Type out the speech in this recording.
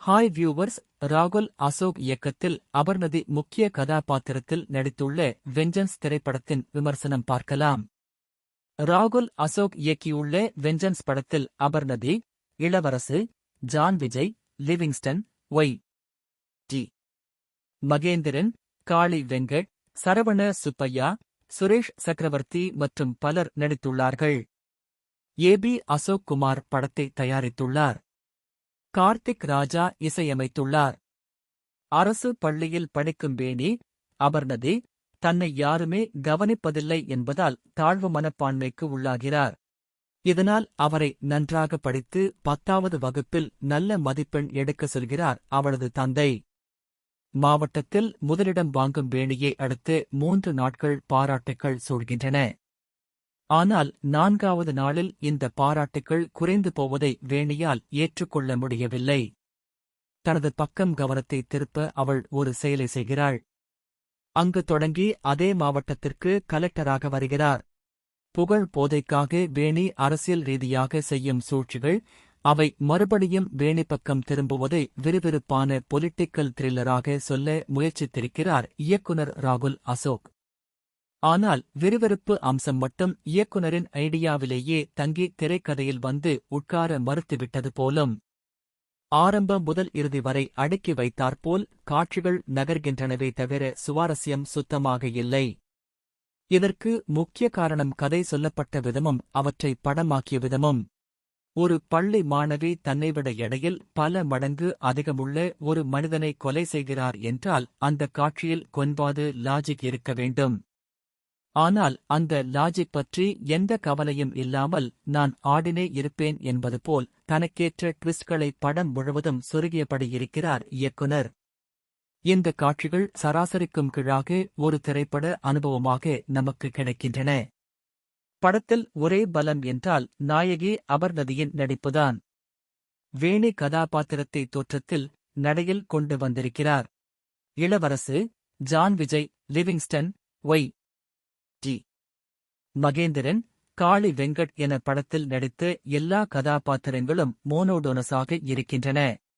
Hi viewers. ராகுல் அசோக் இயக்கத்தில் அபர்ணதி முக்கிய கதாபாத்திரத்தில் நடித்துள்ள வெஞ்சன்ஸ் திரைப்படத்தின் விமர்சனம் பார்க்கலாம். ராகுல் அசோக் இயக்கியுள்ள வெஞ்சன்ஸ் படத்தில் அபர்ணதி, இளவரசு, ஜான் விஜய், லிவிங்ஸ்டன், ஒய். டி. மகேந்திரன், காளி வெங்கட், சரவண சுப்பையா, சுரேஷ் சக்கரவர்த்தி மற்றும் பலர் நடித்துள்ளார்கள். ஏபி அசோக் குமார் படத்தை தயாரித்துள்ளார். கார்த்திக் ராஜா இசையமைத்துள்ளார். அரசு பள்ளியில் படிக்கும் வேணி, அபர்ணதி, தன்னை யாருமே கவனிப்பதில்லை என்பதால் தாழ்வு மனப்பான்மைக்கு உள்ளாகிறார். இதனால் அவரை நன்றாக படித்து 10வது வகுப்பில் நல்ல மதிப்பெண் எடுக்க சொல்கிறார் அவளது தந்தை. மாவட்டத்தில் முதலிடம் வாங்கும் வேணியை அடுத்து 3 நாட்கள் பாராட்டுக்கள் சூழ்கின்றன. ஆனால் 4வது நாளில் இந்த பாராட்டுக்கள் குறைந்து போவதை வேணியால் ஏற்றுக்கொள்ள முடியவில்லை. தனது பக்கம் கவனத்தை திருப்ப அவள் ஒரு செயலை செய்கிறாள். அங்கு தொடங்கி அதே மாவட்டத்திற்கு கலெக்டராக வருகிறார். புகழ் போதைக்காக வேணி அரசியல் ரீதியாக செய்யும் சூழ்ச்சிகள், அவை மறுபடியும் வேணி பக்கம் திரும்புவதை விறுவிறுப்பான பொலிட்டிக்கல் த்ரில்லராக சொல்ல முயற்சித்திருக்கிறார் இயக்குனர் ராகுல் அசோக். ஆனால் விறுவிறுப்பு அம்சம் மட்டும் இயக்குனரின் ஐடியாவிலேயே தங்கி திரைக்கதையில் வந்து உட்கார மறுத்துவிட்டது போலும். ஆரம்பம் முதல் இறுதி வரை அடுக்கி வைத்தாற்போல் காட்சிகள் நகர்கின்றனவே தவிர சுவாரஸ்யம் சுத்தமாக இல்லை. இதற்கு முக்கிய காரணம் கதை சொல்லப்பட்ட விதமும் அவற்றை படமாக்கிய விதமும். ஒரு பள்ளி மாணவி தன்னைவிட எடையில் பல மடங்கு அதிகமுள்ள ஒரு மனிதனை கொலை செய்கிறார் என்றால் அந்த காட்சியில் கொஞ்சமாவது லாஜிக் இருக்க வேண்டும். ஆனால் அந்த லாஜிக் பற்றி எந்த கவலையும் இல்லாமல் நான் ஆடினே இருப்பேன் என்பது போல் தனக்கேற்ற ட்விஸ்ட்களை படம் முழுவதும் சொருகியபடி இருக்கிறார் இயக்குனர். இந்த காட்சிகள் சராசரிக்கும் கீழாக ஒரு திரைப்பட அனுபவமாக நமக்கு கிடைக்கின்றன. படத்தில் ஒரே பலம் என்றால் நாயகி அபர்ணதியின் நடிப்புதான். வேணி கதாபாத்திரத்தை தோற்றத்தில் நடையில் கொண்டு வந்திருக்கிறார். இளவரசு, ஜான் விஜய், லிவிங்ஸ்டன், ஒய். டி. மகேந்திரன், காளி வெங்கட் என படத்தில் நடித்த எல்லா கதாபாத்திரங்களும் மோனோடோனஸாக இருக்கின்றன.